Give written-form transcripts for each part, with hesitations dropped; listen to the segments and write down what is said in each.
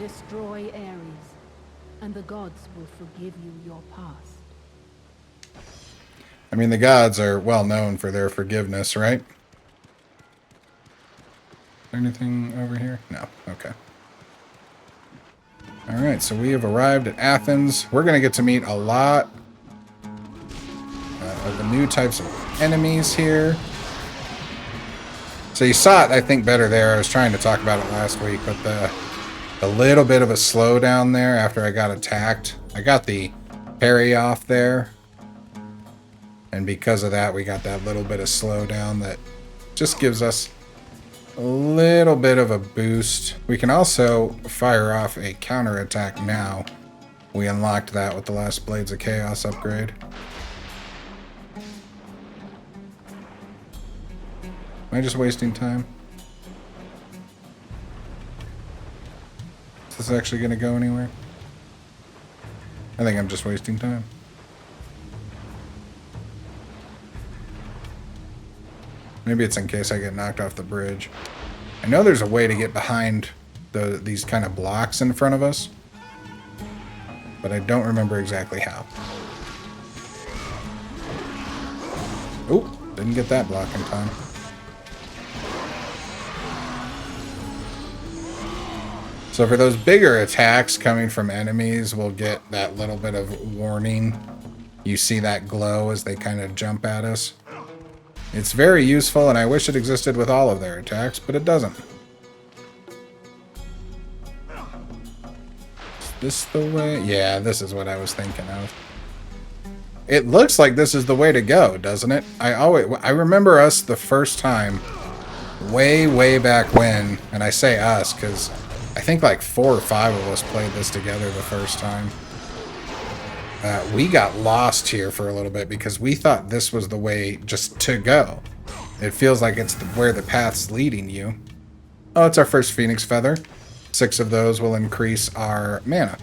Destroy Ares, and the gods will forgive you your past. I mean, the gods are well known for their forgiveness, right? Anything over here? No. Okay. Alright, so we have arrived at Athens. We're going to get to meet a lot of the new types of enemies here. So you saw it, I think, better there. I was trying to talk about it last week, but the little bit of a slowdown there after I got attacked. I got the parry off there. And because of that, we got that little bit of slowdown that just gives us a little bit of a boost. We can also fire off a counterattack now. We unlocked that with the last Blades of Chaos upgrade. Am I just wasting time? Is this actually going to go anywhere? I think I'm just wasting time. Maybe it's in case I get knocked off the bridge. I know there's a way to get behind these kind of blocks in front of us, but I don't remember exactly how. Oh, didn't get that block in time. So for those bigger attacks coming from enemies, we'll get that little bit of warning. You see that glow as they kind of jump at us. It's very useful, and I wish it existed with all of their attacks, but it doesn't. Is this the way? Yeah, this is what I was thinking of. It looks like this is the way to go, doesn't it? I remember us the first time, way back when, and I say us because I think like 4 or 5 of us played this together the first time. We got lost here for a little bit because we thought this was the way just to go. It feels like it's where the path's leading you. Oh, it's our first Phoenix Feather. 6 of those will increase our mana.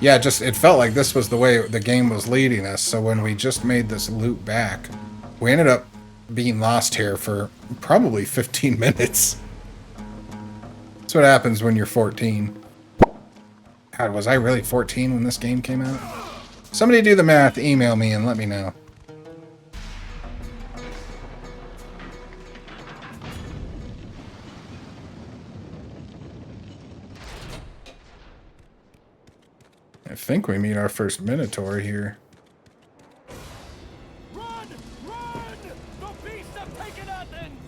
Yeah, it felt like this was the way the game was leading us. So when we just made this loop back, we ended up being lost here for probably 15 minutes. That's what happens when you're 14. God, was I really 14 when this game came out? Somebody do the math, email me, and let me know. I think we meet our first Minotaur here. Run! Run! The beasts have taken Athens!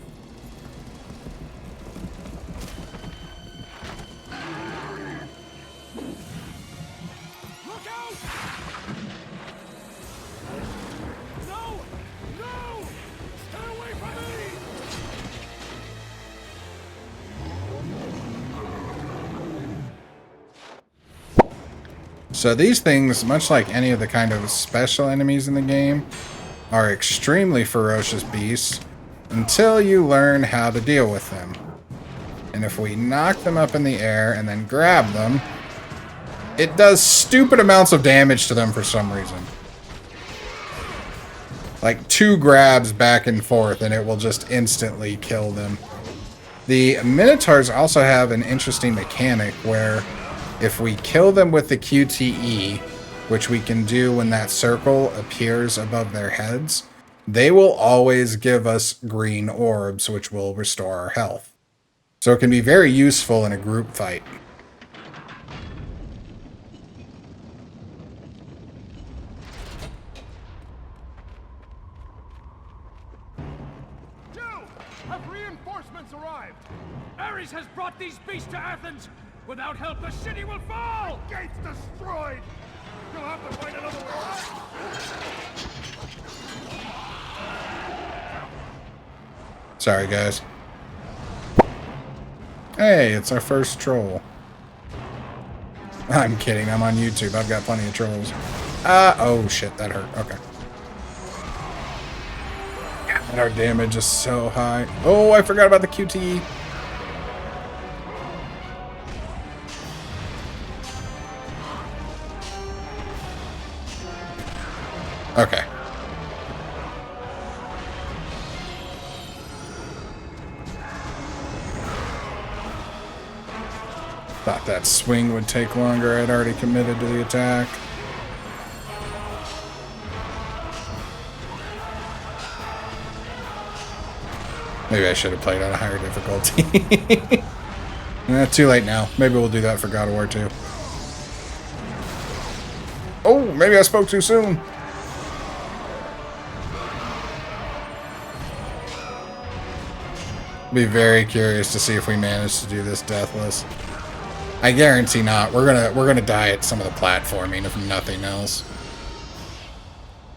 Look out! No! No! Stay away from me! So these things, much like any of the kind of special enemies in the game, are extremely ferocious beasts until you learn how to deal with them. And if we knock them up in the air and then grab them, it does stupid amounts of damage to them for some reason. Like 2 grabs back and forth and it will just instantly kill them. The Minotaurs also have an interesting mechanic where if we kill them with the QTE, which we can do when that circle appears above their heads, they will always give us green orbs, which will restore our health. So it can be very useful in a group fight. Joe! Have reinforcements arrived? Ares has brought these beasts to Athens! Without help, the city will fall! The gates destroyed! You'll have to find another way out! Sorry, guys. Hey, it's our first troll. I'm kidding, I'm on YouTube. I've got plenty of trolls. Oh shit, that hurt. Okay. God, our damage is so high. Oh, I forgot about the QTE. Okay. Thought that swing would take longer. I'd already committed to the attack. Maybe I should have played on a higher difficulty. Too late now. Maybe we'll do that for God of War 2. Oh, maybe I spoke too soon. Be very curious to see if we manage to do this deathless. I guarantee not. We're gonna die at some of the platforming, if nothing else.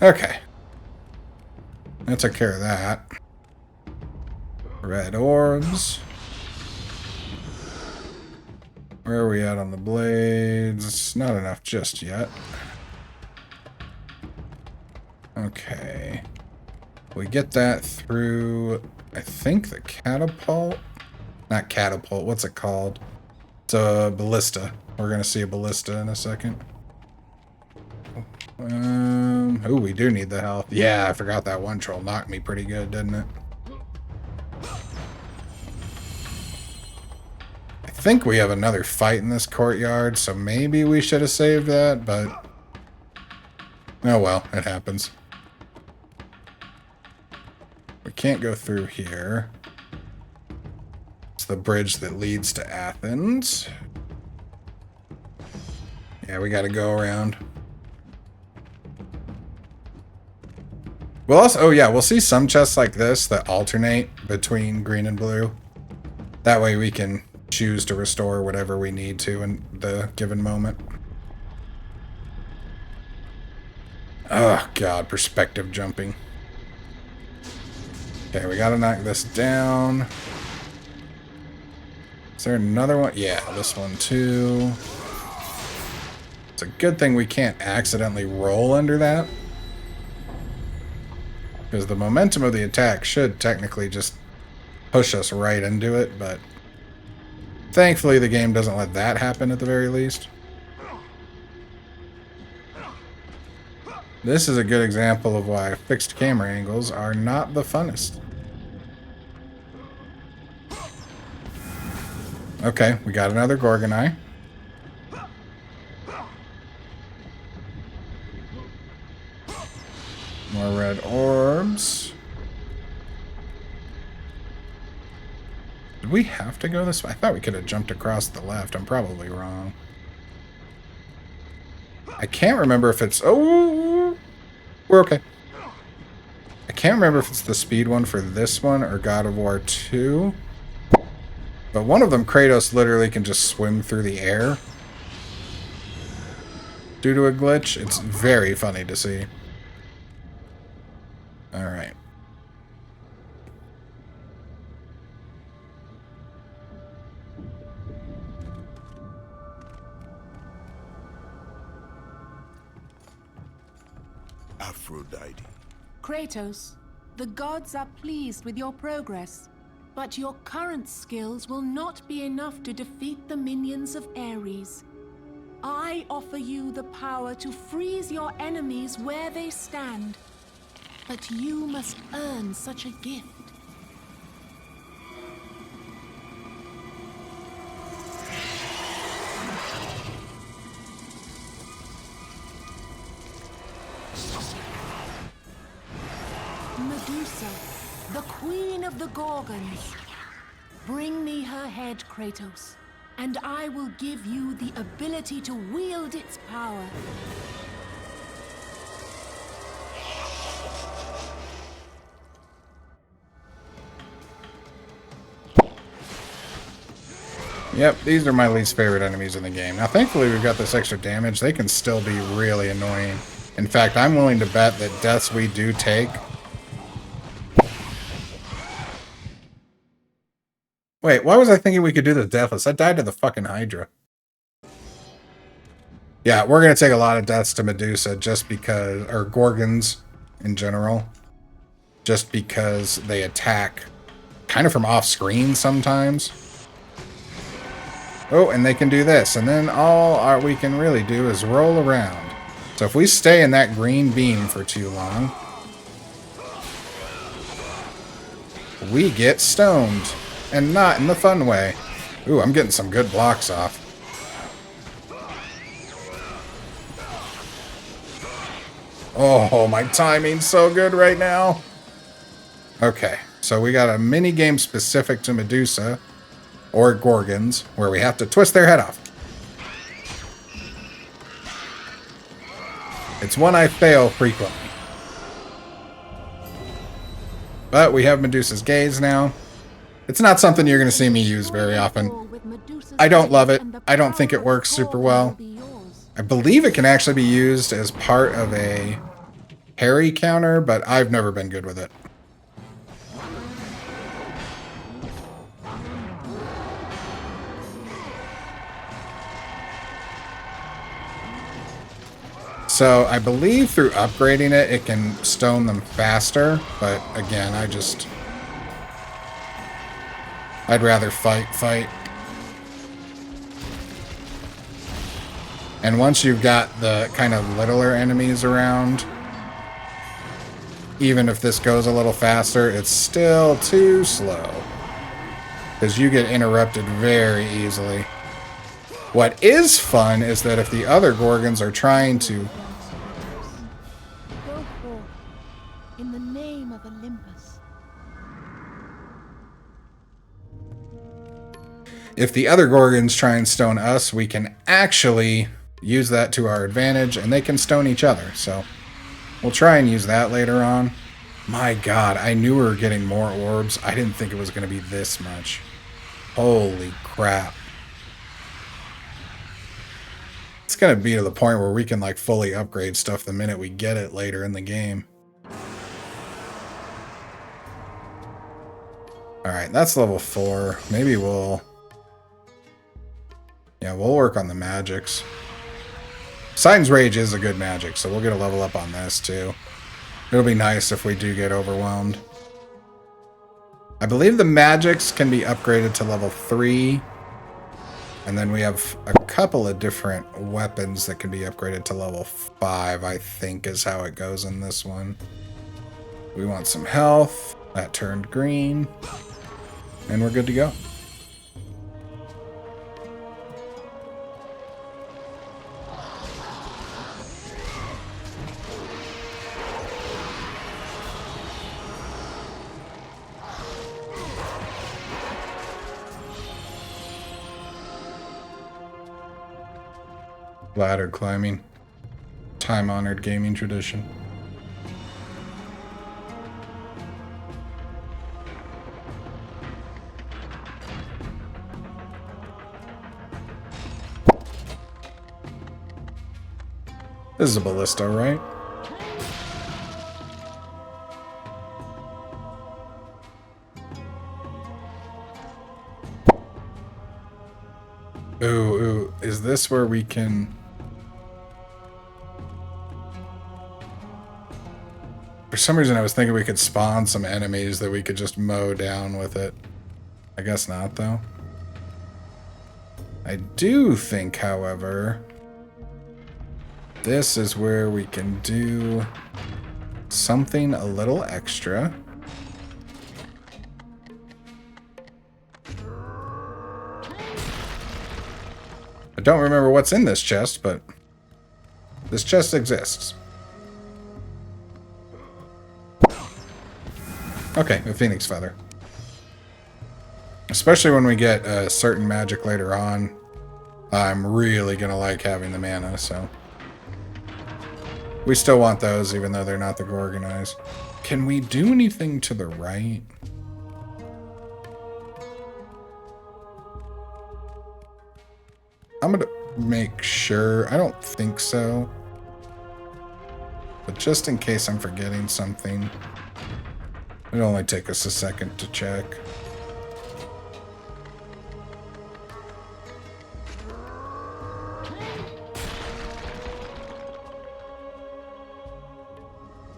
Okay. That took care of that. Red orbs. Where are we at on the blades? Not enough just yet. Okay. We get that through, I think, the catapult? Not catapult, what's it called? It's a ballista. We're gonna see a ballista in a second. Oh, we do need the health. Yeah, I forgot that one troll knocked me pretty good, didn't it? I think we have another fight in this courtyard, so maybe we should have saved that, but... oh well, it happens. We can't go through here. It's the bridge that leads to Athens. Yeah, we gotta go around. We'll also, oh yeah, we'll see some chests like this that alternate between green and blue. That way we can choose to restore whatever we need to in the given moment. Oh god, perspective jumping. Okay, we gotta knock this down. Is there another one? Yeah, this one too. It's a good thing we can't accidentally roll under that. Because the momentum of the attack should technically just push us right into it, but thankfully the game doesn't let that happen at the very least. This is a good example of why fixed camera angles are not the funnest. Okay, we got another Gorgon Eye. More red orbs. Did we have to go this way? I thought we could have jumped across the left. I'm probably wrong. I can't remember if it's... oh! We're okay. I can't remember if it's the speed one for this one or God of War 2. But one of them, Kratos literally can just swim through the air due to a glitch. It's very funny to see. Alright. Aphrodite. Kratos, the gods are pleased with your progress, but your current skills will not be enough to defeat the minions of Ares. I offer you the power to freeze your enemies where they stand, but you must earn such a gift. Medusa, the queen of the Gorgons. Bring me her head, Kratos, and I will give you the ability to wield its power. Yep, these are my least favorite enemies in the game. Now, thankfully, we've got this extra damage. They can still be really annoying. In fact, I'm willing to bet that deaths we do take... Wait, why was I thinking we could do the deathless? I died to the fucking Hydra. Yeah, we're going to take a lot of deaths to Medusa just because... or Gorgons in general. Just because they attack kind of from off-screen sometimes. Oh, and they can do this. And then all we can really do is roll around. So if we stay in that green beam for too long, we get stoned. And not in the fun way. Ooh, I'm getting some good blocks off. Oh, my timing's so good right now. Okay, so we got a mini game specific to Medusa or Gorgons where we have to twist their head off. It's one I fail frequently. But we have Medusa's Gaze now. It's not something you're going to see me use very often. I don't love it. I don't think it works super well. I believe it can actually be used as part of a parry counter, but I've never been good with it. So I believe through upgrading it, it can stone them faster, but again, I'd rather fight. And once you've got the kind of littler enemies around, even if this goes a little faster, it's still too slow. Because you get interrupted very easily. What is fun is that if the other Gorgons are trying to... Go forth in the name of Olympus. If the other Gorgons try and stone us, we can actually use that to our advantage, and they can stone each other. So we'll try and use that later on. My god, I knew we were getting more orbs. I didn't think it was going to be this much. Holy crap. It's going to be to the point where we can like fully upgrade stuff the minute we get it later in the game. Alright, that's level 4. Maybe we'll work on the magics. Poseidon's Rage is a good magic, so we'll get a level up on this too. It'll be nice if we do get overwhelmed. I believe the magics can be upgraded to level 3. And then we have a couple of different weapons that can be upgraded to level 5, I think is how it goes in this one. We want some health. That turned green. And we're good to go. Ladder climbing. Time-honored gaming tradition. This is a ballista, right? Ooh, is this where we can... For some reason I was thinking we could spawn some enemies that we could just mow down with it. I guess not, though. I do think, however, this is where we can do something a little extra. I don't remember what's in this chest, but this chest exists. Okay, a phoenix feather. Especially when we get a certain magic later on, I'm really gonna like having the mana, so... We still want those, even though they're not the Gorgon eyes. Can we do anything to the right? I'm gonna make sure. I don't think so. But just in case I'm forgetting something, it'll only take us a second to check.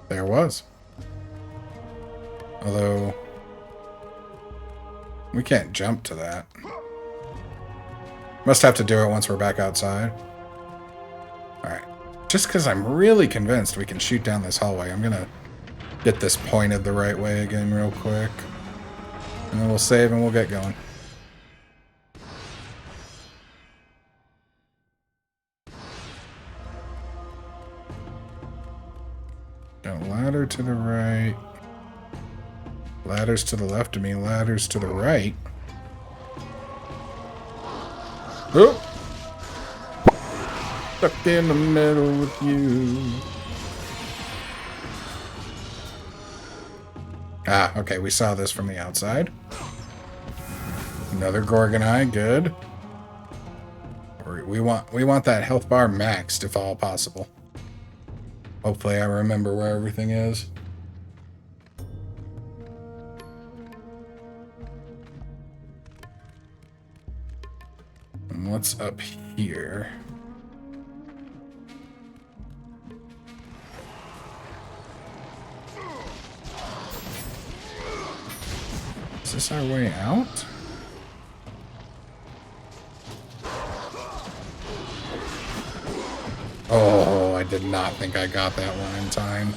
There was. Although, we can't jump to that. Must have to do it once we're back outside. Alright. Just because I'm really convinced we can shoot down this hallway, I'm gonna get this pointed the right way again real quick. And then we'll save and we'll get going. Got a ladder to the right. Ladders to the left of me, ladders to the right. Oop! Stuck in the middle with you. Ah, okay, we saw this from the outside. Another Gorgon Eye, good. We want that health bar maxed if all possible. Hopefully I remember where everything is. And what's up here? Is this our way out? Oh, I did not think I got that one in time.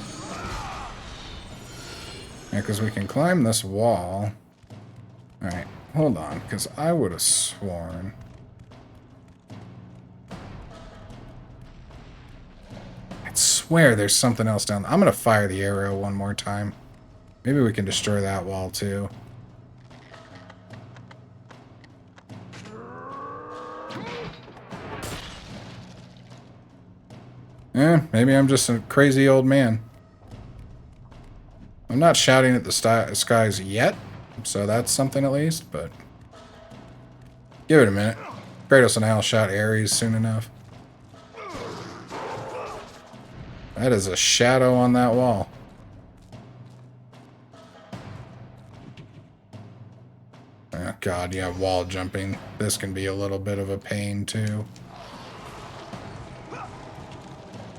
Yeah, because we can climb this wall. Alright, hold on, because I would have sworn. I swear there's something else down there. I'm going to fire the arrow one more time. Maybe we can destroy that wall too. Maybe I'm just a crazy old man. I'm not shouting at the skies yet, so that's something at least, but give it a minute. Kratos and I will shout Ares soon enough. That is a shadow on that wall. Oh god, yeah, wall jumping. This can be a little bit of a pain too.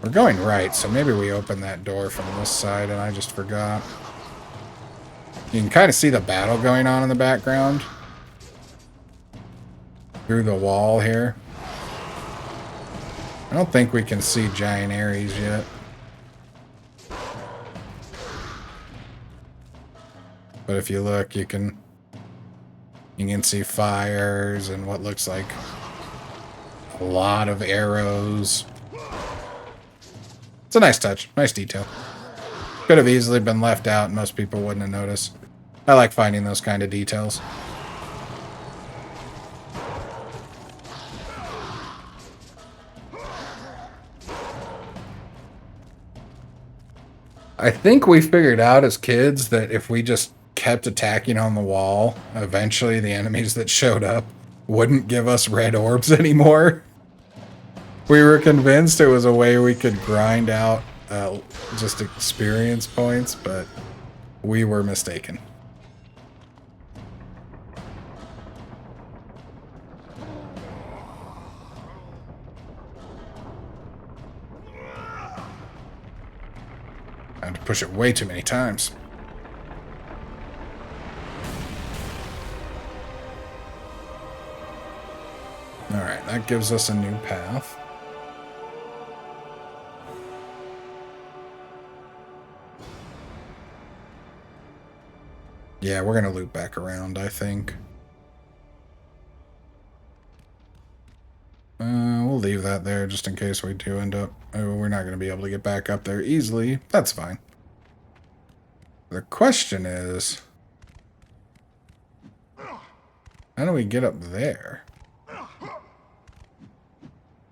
We're going right, so maybe we open that door from this side and I just forgot. You can kind of see the battle going on in the background. Through the wall here. I don't think we can see giant Ares yet. But if you look, you can see fires and what looks like a lot of arrows. It's a nice touch. Nice detail. Could have easily been left out and most people wouldn't have noticed. I like finding those kind of details. I think we figured out as kids that if we just kept attacking on the wall, eventually the enemies that showed up wouldn't give us red orbs anymore. We were convinced it was a way we could grind out just experience points, but we were mistaken. I had to push it way too many times. Alright, that gives us a new path. Yeah, we're going to loop back around, I think. We'll leave that there just in case we do end up... Oh, we're not going to be able to get back up there easily. That's fine. The question is... how do we get up there?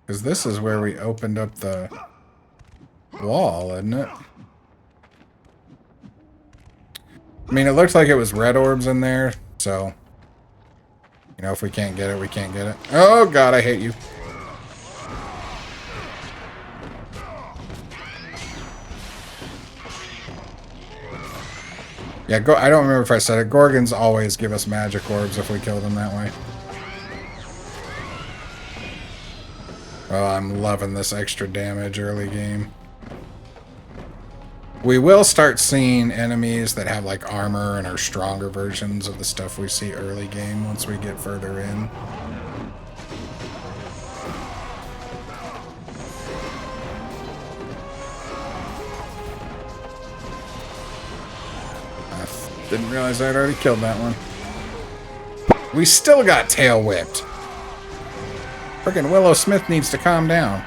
Because this is where we opened up the wall, isn't it? I mean, it looks like it was red orbs in there, so... you know, if we can't get it, we can't get it. Oh, God, I hate you. Yeah, I don't remember if I said it. Gorgons always give us magic orbs if we kill them that way. Oh, I'm loving this extra damage early game. We will start seeing enemies that have like armor and are stronger versions of the stuff we see early game once we get further in. I didn't realize I'd already killed that one. We still got tail whipped. Frickin' Willow Smith needs to calm down.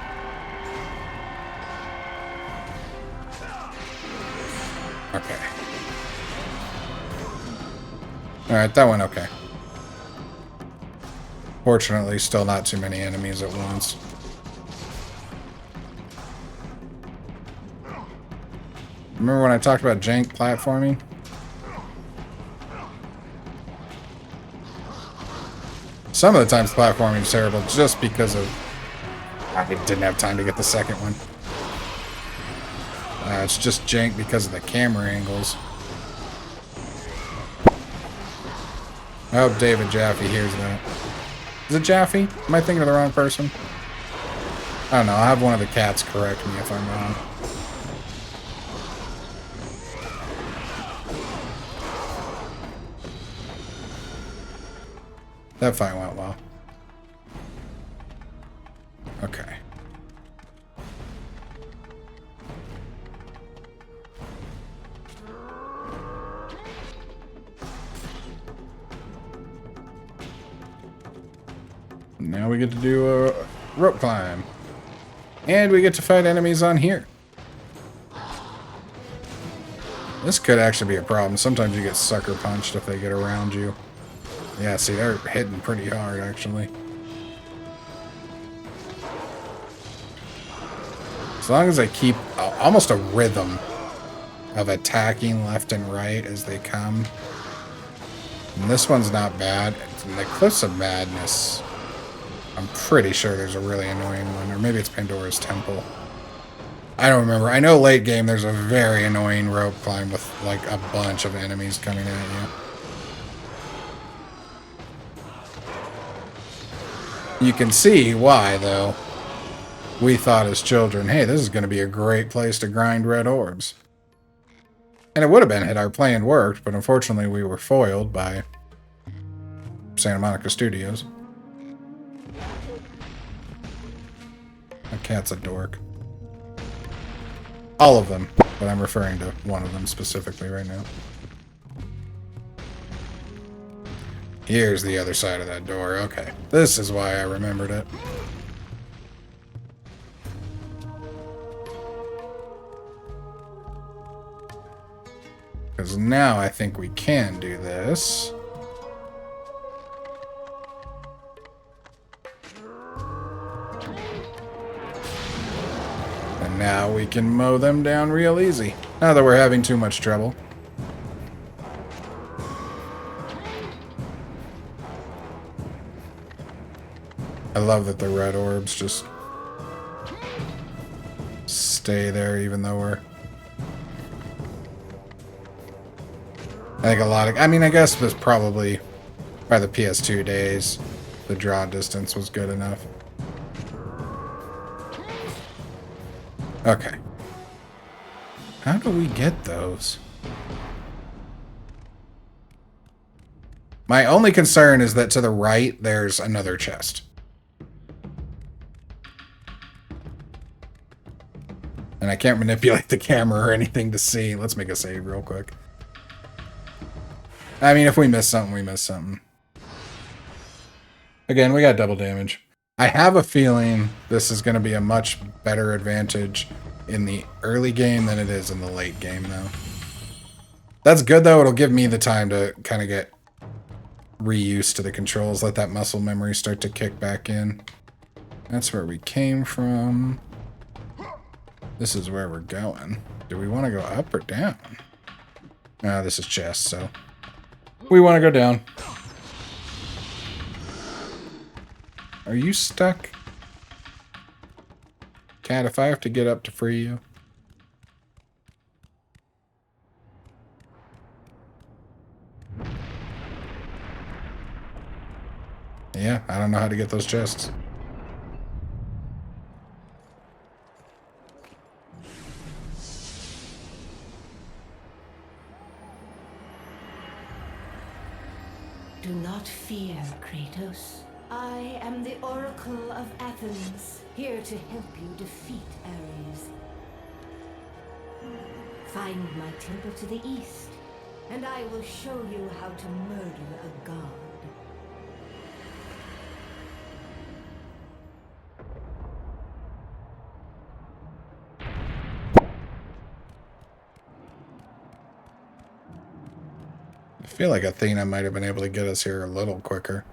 Okay. Alright, that went okay. Fortunately, still not too many enemies at once. Remember when I talked about jank platforming? Some of the times platforming is terrible just because of... I didn't have time to get the second one. It's just jank because of the camera angles. I hope David Jaffe hears that. Is it Jaffe? Am I thinking of the wrong person? I don't know. I'll have one of the cats correct me if I'm wrong. That fight went well. Okay. Now we get to do a rope climb. And we get to fight enemies on here. This could actually be a problem. Sometimes you get sucker punched if they get around you. Yeah, see, they're hitting pretty hard, actually. As long as I keep almost a rhythm of attacking left and right as they come. And this one's not bad. In the Cliffs of Madness, I'm pretty sure there's a really annoying one. Or maybe it's Pandora's Temple. I don't remember. I know late game there's a very annoying rope climb with like a bunch of enemies coming at you. You can see why, though. We thought as children, hey, this is going to be a great place to grind red orbs. And it would have been had our plan worked, but unfortunately we were foiled by Santa Monica Studios. My cat's a dork. All of them, but I'm referring to one of them specifically right now. Here's the other side of that door. Okay. This is why I remembered it. Because now I think we can do this. And now we can mow them down real easy. Now that we're having too much trouble. I love that the red orbs just stay there even though we're... I think a lot of... I mean, I guess it was probably by the PS2 days, the draw distance was good enough. Okay. How do we get those? My only concern is that to the right, there's another chest. And I can't manipulate the camera or anything to see. Let's make a save real quick. I mean, if we miss something, we miss something. Again, we got double damage. I have a feeling this is going to be a much better advantage in the early game than it is in the late game, though. That's good, though. It'll give me the time to kind of get reused to the controls. Let that muscle memory start to kick back in. That's where we came from. This is where we're going. Do we want to go up or down? No, this is chest, so... we want to go down. Are you stuck? Cat, if I have to get up to free you... yeah, I don't know how to get those chests. Do not fear, Kratos. I am the Oracle of Athens, here to help you defeat Ares. Find my temple to the east, and I will show you how to murder a god. feel like Athena might have been able to get us here a little quicker.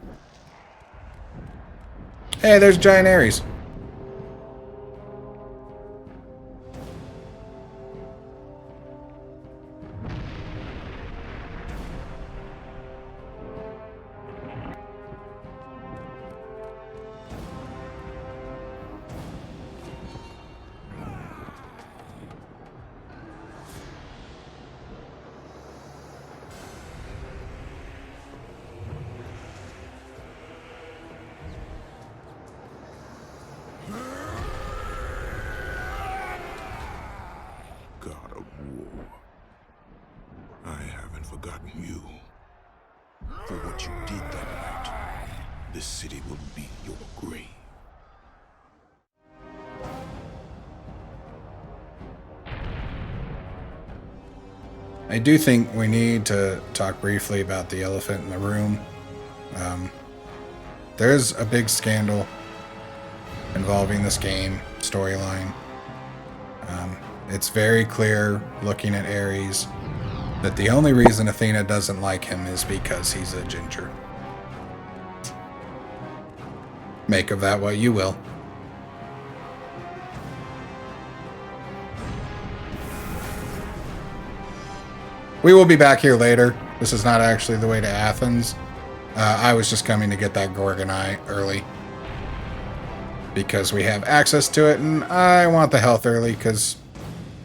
Hey, there's giant Ares. God of war, I haven't forgotten you. For what you did that night, this city will be your grave. I do think we need to talk briefly about the elephant in the room. There's a big scandal involving this game storyline. It's very clear, looking at Ares, that the only reason Athena doesn't like him is because he's a ginger. Make of that what you will. We will be back here later. This is not actually the way to Athens. I was just coming to get that Gorgon Eye early, because we have access to it, and I want the health early, because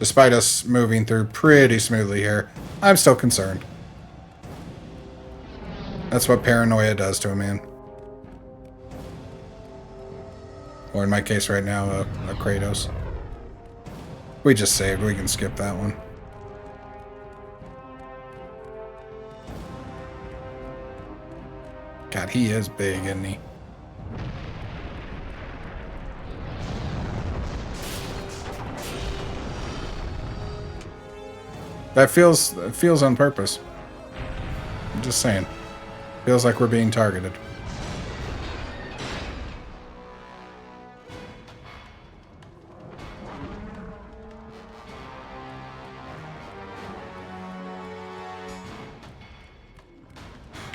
despite us moving through pretty smoothly here, I'm still concerned. That's what paranoia does to a man. Or in my case right now, a Kratos. We just saved. We can skip that one. God, he is big, isn't he? That feels on purpose. I'm just saying. Feels like we're being targeted.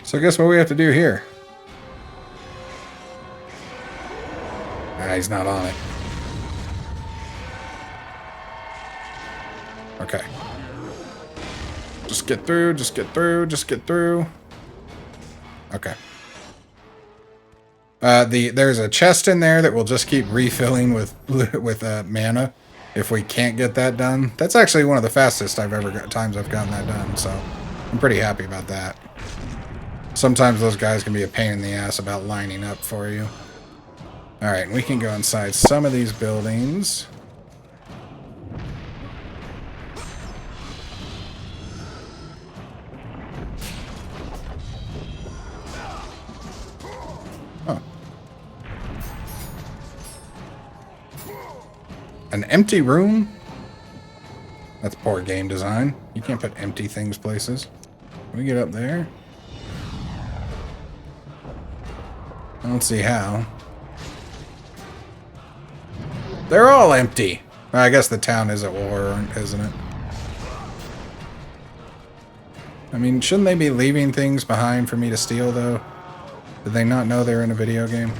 So guess what we have to do here? Ah, he's not on it. Okay. Just get through, just get through, just get through. Okay. There's a chest in there that will just keep refilling with mana if we can't get that done. That's actually one of the fastest times I've gotten that done, so I'm pretty happy about that. Sometimes those guys can be a pain in the ass about lining up for you. Alright, we can go inside some of these buildings. Oh. An empty room? That's poor game design. You can't put empty things places. Can we get up there? I don't see how. They're all empty. Well, I guess the town is at war, isn't it? I mean, shouldn't they be leaving things behind for me to steal, though? Did they not know they're in a video game?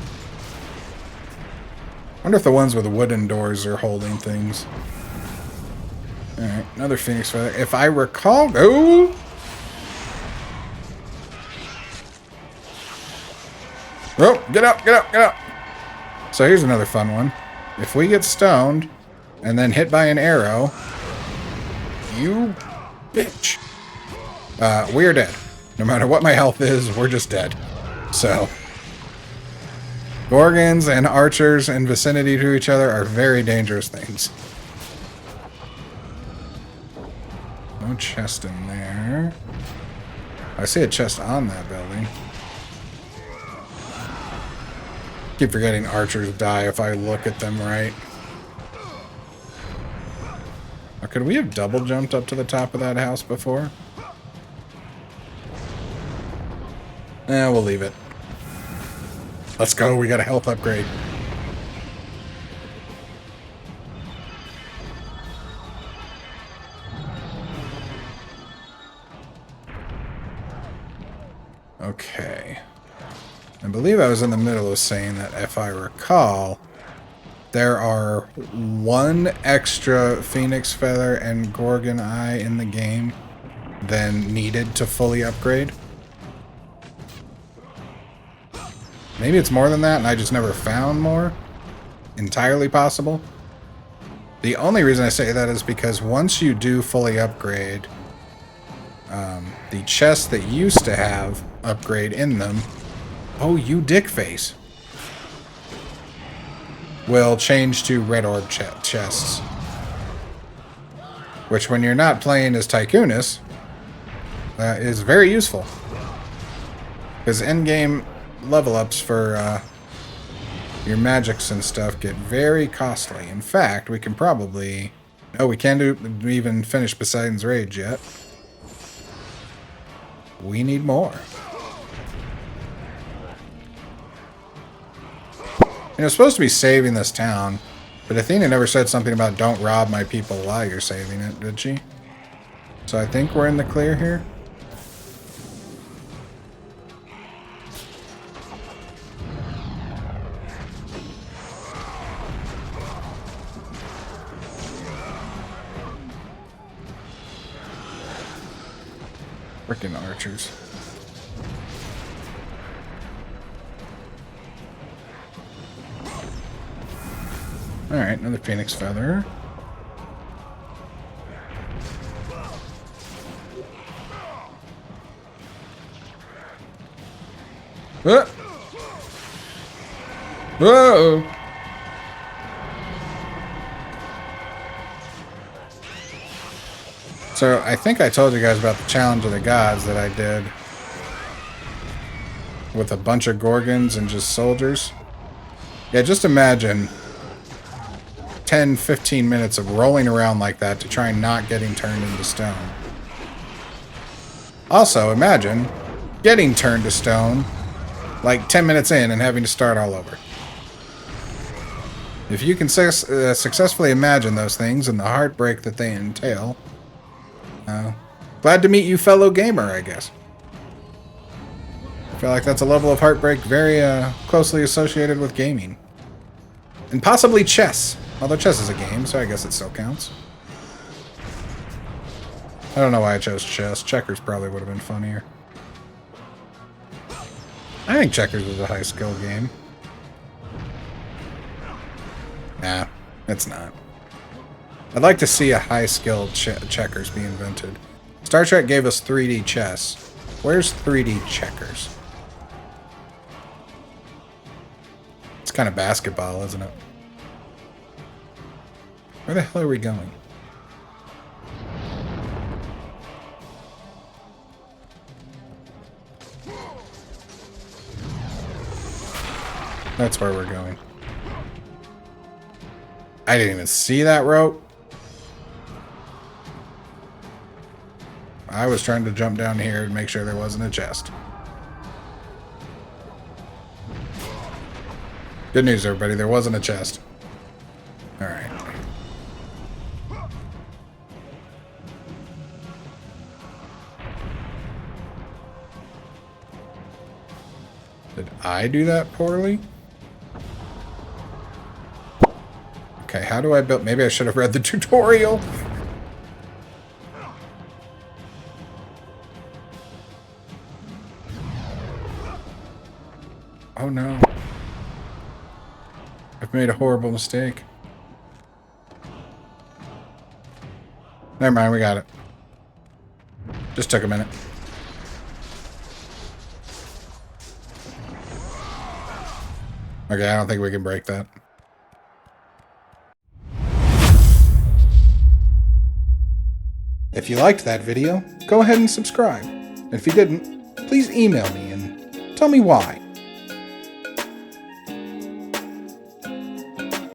I wonder if the ones with the wooden doors are holding things. Alright, another Phoenix Feather. If I recall... Oh! Oh, get up, get up, get up! So here's another fun one. If we get stoned and then hit by an arrow, you bitch. We are dead. No matter what my health is, we're just dead. So, Gorgons and archers in vicinity to each other are very dangerous things. No chest in there. I see a chest on that building. Keep forgetting archers die if I look at them right. Or could we have double jumped up to the top of that house before? We'll leave it. Let's go, we got a health upgrade. Okay. I believe I was in the middle of saying that if I recall, there are one extra Phoenix Feather and Gorgon Eye in the game than needed to fully upgrade. Maybe it's more than that and I just never found more. Entirely possible. The only reason I say that is because once you do fully upgrade, the chests that used to have upgrade in them, oh, you dickface, will change to red orb chests. Which, when you're not playing as Tycoonus, is very useful. Because endgame level ups for your magics and stuff get very costly. In fact, we can probably... Oh, we can't even finish Poseidon's Rage yet. We need more. You're supposed to be saving this town, but Athena never said something about don't rob my people while you're saving it, did she? So I think we're in the clear here. Frickin' archers. Alright, another Phoenix Feather. Whoa! So, I think I told you guys about the Challenge of the Gods that I did with a bunch of Gorgons and just soldiers. Yeah, just imagine 10-15 minutes of rolling around like that to try and not getting turned into stone. Also, imagine getting turned to stone like 10 minutes in and having to start all over. If you can successfully imagine those things and the heartbreak that they entail, glad to meet you, fellow gamer, I guess. I feel like that's a level of heartbreak very closely associated with gaming. And possibly chess. Although chess is a game, so I guess it still counts. I don't know why I chose chess. Checkers probably would have been funnier. I think checkers was a high skill game. Nah, it's not. I'd like to see a high-skilled checkers be invented. Star Trek gave us 3D chess. Where's 3D checkers? It's kind of basketball, isn't it? Where the hell are we going? That's where we're going. I didn't even see that rope. I was trying to jump down here and make sure there wasn't a chest. Good news, everybody. There wasn't a chest. Alright. Did I do that poorly? Okay, how do I build... Maybe I should have read the tutorial. Oh no. I've made a horrible mistake. Never mind, we got it. Just took a minute. Okay, I don't think we can break that. If you liked that video, go ahead and subscribe. If you didn't, please email me and tell me why.